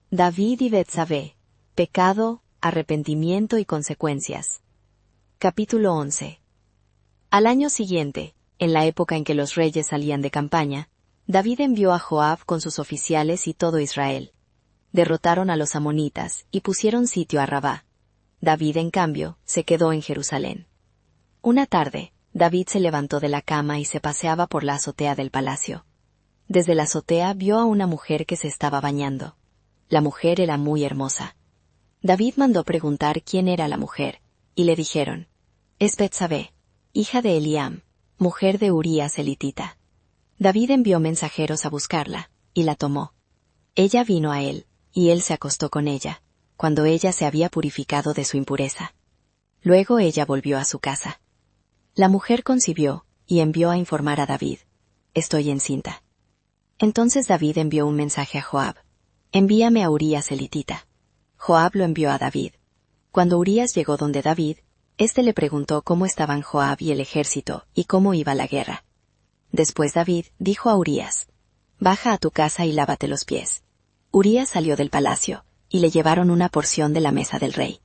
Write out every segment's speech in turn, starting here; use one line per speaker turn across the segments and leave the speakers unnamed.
David y Betsabé. Pecado, arrepentimiento y consecuencias. Capítulo 11. Al año siguiente, en la época en que los reyes salían de campaña, David envió a Joab con sus oficiales y todo Israel. Derrotaron a los amonitas y pusieron sitio a Rabá. David, en cambio, se quedó en Jerusalén. Una tarde, David se levantó de la cama y se paseaba por la azotea del palacio. Desde la azotea vio a una mujer que se estaba bañando. La mujer era muy hermosa. David mandó preguntar quién era la mujer, y le dijeron: «Es Betsabé, hija de Eliam, mujer de Urías elitita». David envió mensajeros a buscarla, y la tomó. Ella vino a él, y él se acostó con ella, cuando ella se había purificado de su impureza. Luego ella volvió a su casa. La mujer concibió, y envió a informar a David: «Estoy encinta». Entonces David envió un mensaje a Joab: «Envíame a Urías elitita». Joab lo envió a David. Cuando Urías llegó donde David, éste le preguntó cómo estaban Joab y el ejército, y cómo iba la guerra. Después David dijo a Urías: «Baja a tu casa y lávate los pies». Urías salió del palacio, y le llevaron una porción de la mesa del rey.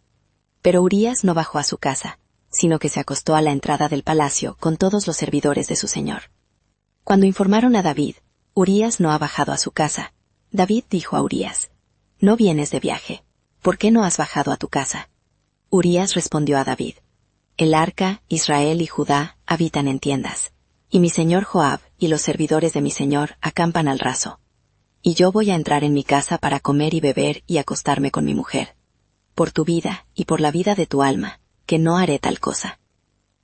Pero Urías no bajó a su casa, sino que se acostó a la entrada del palacio con todos los servidores de su señor. Cuando informaron a David: «Urías no ha bajado a su casa», David dijo a Urías: «¿No vienes de viaje? ¿Por qué no has bajado a tu casa?» Urías respondió a David: «El arca, Israel y Judá habitan en tiendas, y mi señor Joab y los servidores de mi señor acampan al raso. Y yo voy a entrar en mi casa para comer y beber y acostarme con mi mujer. Por tu vida y por la vida de tu alma, que no haré tal cosa».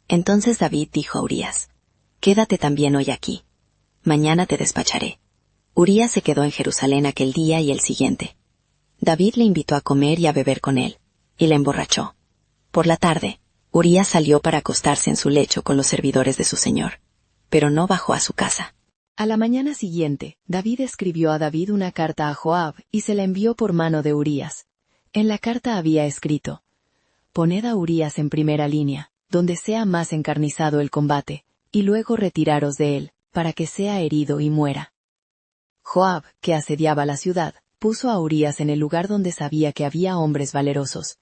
Entonces David dijo a Urías: «Quédate también hoy aquí. Mañana te despacharé». Urías se quedó en Jerusalén aquel día y el siguiente. David le invitó a comer y a beber con él, y le emborrachó. Por la tarde, Urías salió para acostarse en su lecho con los servidores de su señor, pero no bajó a su casa. A la mañana siguiente, David escribió a David una carta a Joab y se la envió por mano de Urías. En la carta había escrito: «Poned a Urías en primera línea, donde sea más encarnizado el combate, y luego retiraros de él, para que sea herido y muera». Joab, que asediaba la ciudad, puso a Urías en el lugar donde sabía que había hombres valerosos.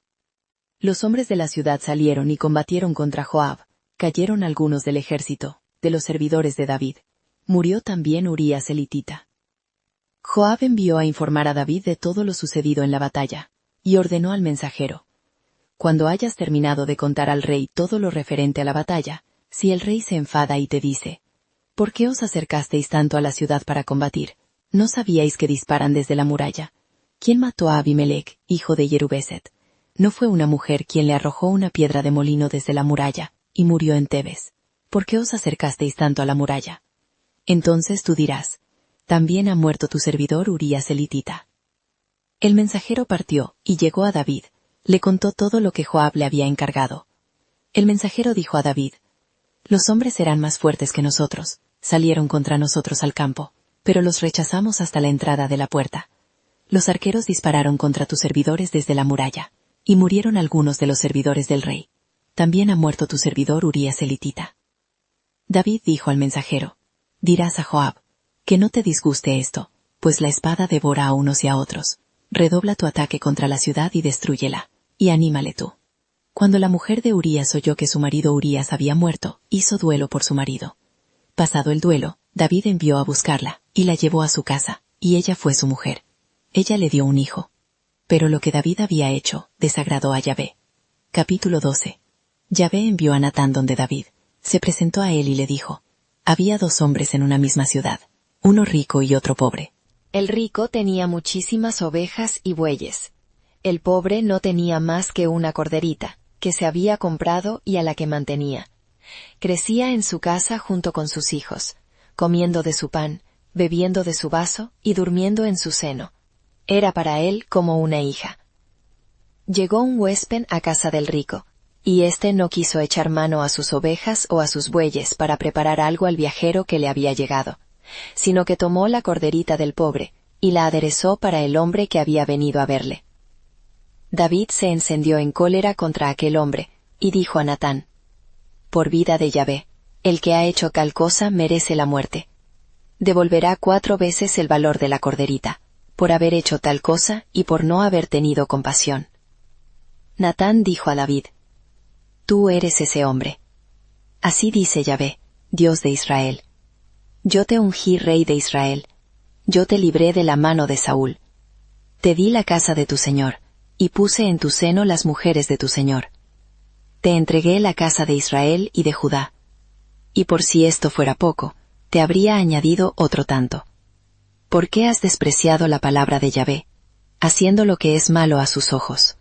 Los hombres de la ciudad salieron y combatieron contra Joab. Cayeron algunos del ejército, de los servidores de David. Murió también Urías elitita. Joab envió a informar a David de todo lo sucedido en la batalla, y ordenó al mensajero: «Cuando hayas terminado de contar al rey todo lo referente a la batalla, si el rey se enfada y te dice: ¿por qué os acercasteis tanto a la ciudad para combatir? ¿No sabíais que disparan desde la muralla? ¿Quién mató a Abimelech, hijo de Jerubeset? ¿No fue una mujer quien le arrojó una piedra de molino desde la muralla, y murió en Tebes? ¿Por qué os acercasteis tanto a la muralla?». Entonces tú dirás: «También ha muerto tu servidor Urías elitita». El mensajero partió, y llegó a David. Le contó todo lo que Joab le había encargado. El mensajero dijo a David: «Los hombres serán más fuertes que nosotros. Salieron contra nosotros al campo, pero los rechazamos hasta la entrada de la puerta. Los arqueros dispararon contra tus servidores desde la muralla, y murieron algunos de los servidores del rey. También ha muerto tu servidor Urías elitita». David dijo al mensajero: «Dirás a Joab: que no te disguste esto, pues la espada devora a unos y a otros. Redobla tu ataque contra la ciudad y destrúyela, y anímale tú». Cuando la mujer de Urías oyó que su marido Urías había muerto, hizo duelo por su marido. Pasado el duelo, David envió a buscarla, y la llevó a su casa, y ella fue su mujer. Ella le dio un hijo. Pero lo que David había hecho desagradó a Yahvé. Capítulo 12. Yahvé envió a Natán donde David. Se presentó a él y le dijo: «Había dos hombres en una misma ciudad, uno rico y otro pobre. El rico tenía muchísimas ovejas y bueyes. El pobre no tenía más que una corderita, que se había comprado y a la que mantenía. Crecía en su casa junto con sus hijos, comiendo de su pan, bebiendo de su vaso y durmiendo en su seno. Era para él como una hija». Llegó un huésped a casa del rico, y éste no quiso echar mano a sus ovejas o a sus bueyes para preparar algo al viajero que le había llegado, sino que tomó la corderita del pobre, y la aderezó para el hombre que había venido a verle. David se encendió en cólera contra aquel hombre, y dijo a Natán: «Por vida de Yahvé, el que ha hecho tal cosa merece la muerte. Devolverá 4 veces el valor de la corderita, por haber hecho tal cosa y por no haber tenido compasión. Natán dijo a David: Tú eres ese hombre. Así dice Yahvé, Dios de Israel: Yo te ungí rey de Israel, yo te libré de la mano de Saúl. Te di la casa de tu señor, y puse en tu seno las mujeres de tu señor. Te entregué la casa de Israel y de Judá. Y por si esto fuera poco, te habría añadido otro tanto. ¿Por qué has despreciado la palabra de Yahvé, haciendo lo que es malo a sus ojos?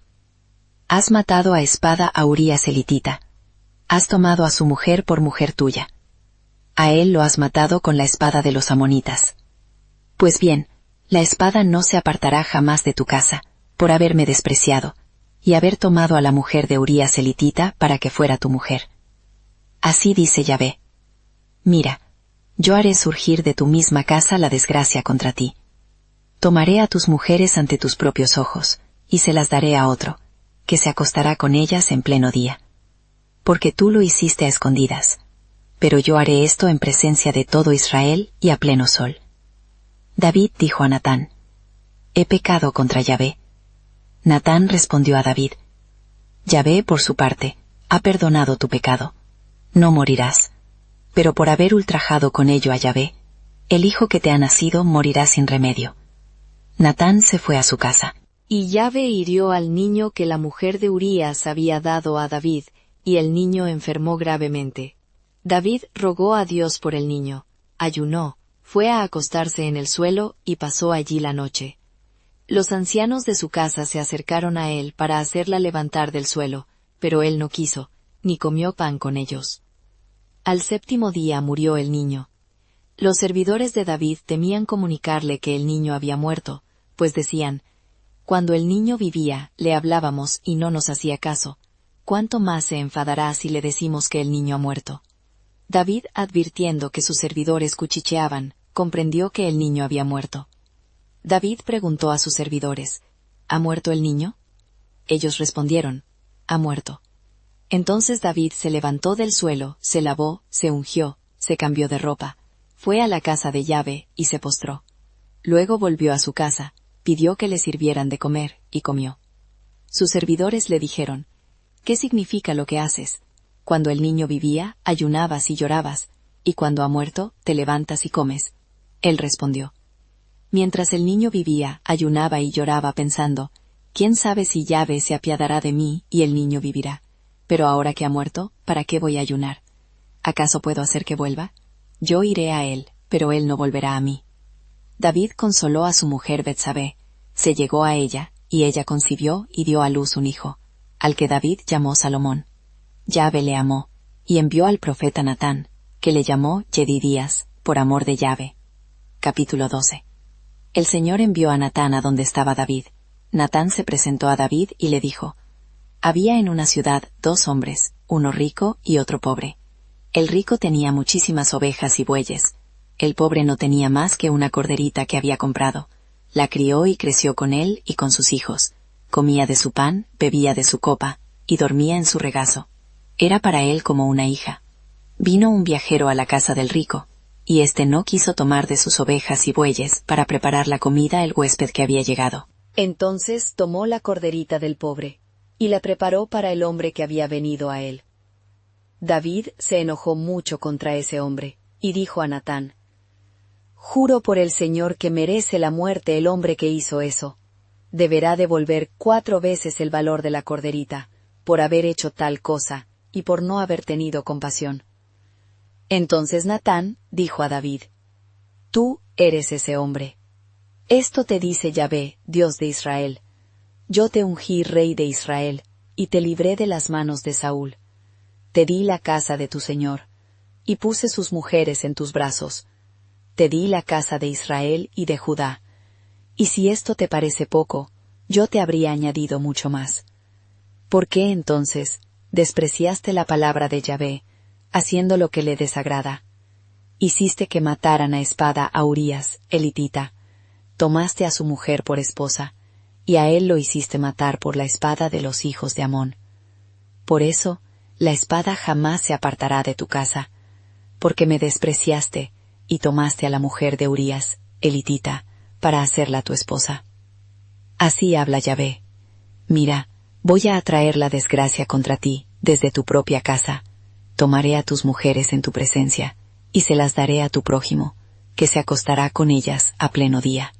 Has matado a espada a Urías elitita. Has tomado a su mujer por mujer tuya. A él lo has matado con la espada de los amonitas. Pues bien, la espada no se apartará jamás de tu casa, por haberme despreciado, y haber tomado a la mujer de Urías elitita para que fuera tu mujer. Así dice Yahvé: Mira, yo haré surgir de tu misma casa la desgracia contra ti. Tomaré a tus mujeres ante tus propios ojos, y se las daré a otro, que se acostará con ellas en pleno día. Porque tú lo hiciste a escondidas, pero yo haré esto en presencia de todo Israel y a pleno sol. David dijo a Natán: He pecado contra Yahvé. Natán respondió a David: Yahvé, por su parte, ha perdonado tu pecado. No morirás. Pero por haber ultrajado con ello a Yahvé, el hijo que te ha nacido morirá sin remedio. Natán se fue a su casa. Y Yahvé hirió al niño que la mujer de Urías había dado a David, y el niño enfermó gravemente. David rogó a Dios por el niño, ayunó, fue a acostarse en el suelo y pasó allí la noche. Los ancianos de su casa se acercaron a él para hacerla levantar del suelo, pero él no quiso, ni comió pan con ellos. Al séptimo día murió el niño. Los servidores de David temían comunicarle que el niño había muerto, pues decían: Cuando el niño vivía, le hablábamos y no nos hacía caso. ¿Cuánto más se enfadará si le decimos que el niño ha muerto? David, advirtiendo que sus servidores cuchicheaban, comprendió que el niño había muerto. David preguntó a sus servidores: ¿Ha muerto el niño? Ellos respondieron: Ha muerto. Entonces David se levantó del suelo, se lavó, se ungió, se cambió de ropa, fue a la casa de Yahvé y se postró. Luego volvió a su casa, pidió que le sirvieran de comer, y comió. Sus servidores le dijeron: ¿Qué significa lo que haces? Cuando el niño vivía, ayunabas y llorabas, y cuando ha muerto, te levantas y comes. Él respondió: Mientras el niño vivía, ayunaba y lloraba pensando: ¿Quién sabe si Yahvé se apiadará de mí y el niño vivirá? Pero ahora que ha muerto, ¿para qué voy a ayunar? ¿Acaso puedo hacer que vuelva? Yo iré a él, pero él no volverá a mí. David consoló a su mujer Betsabé, se llegó a ella, y ella concibió y dio a luz un hijo, al que David llamó Salomón. Yahvé le amó, y envió al profeta Natán, que le llamó Yedidías, por amor de Yahvé. Capítulo 12. El Señor envió a Natán a donde estaba David. Natán se presentó a David y le dijo: Había en una ciudad 2 hombres, uno rico y otro pobre. El rico tenía muchísimas ovejas y bueyes. El pobre no tenía más que una corderita que había comprado. La crió y creció con él y con sus hijos. Comía de su pan, bebía de su copa, y dormía en su regazo. Era para él como una hija. Vino un viajero a la casa del rico, y éste no quiso tomar de sus ovejas y bueyes para preparar la comida al huésped que había llegado. Entonces tomó la corderita del pobre, y la preparó para el hombre que había venido a él. David se enojó mucho contra ese hombre, y dijo a Natán: Juro por el Señor que merece la muerte el hombre que hizo eso. Deberá devolver 4 veces el valor de la corderita, por haber hecho tal cosa, y por no haber tenido compasión. Entonces Natán dijo a David: Tú eres ese hombre. Esto te dice Yahvé, Dios de Israel: Yo te ungí rey de Israel, y te libré de las manos de Saúl. Te di la casa de tu señor, y puse sus mujeres en tus brazos. Te di la casa de Israel y de Judá. Y si esto te parece poco, yo te habría añadido mucho más. ¿Por qué entonces despreciaste la palabra de Yahvé, haciendo lo que le desagrada? Hiciste que mataran a espada a Urías, elitita. Tomaste a su mujer por esposa, y a él lo hiciste matar por la espada de los hijos de Amón. Por eso, la espada jamás se apartará de tu casa, porque me despreciaste, y tomaste a la mujer de Urías, elitita, para hacerla tu esposa. Así habla Yahvé. Mira, voy a atraer la desgracia contra ti, desde tu propia casa. Tomaré a tus mujeres en tu presencia, y se las daré a tu prójimo, que se acostará con ellas a pleno día.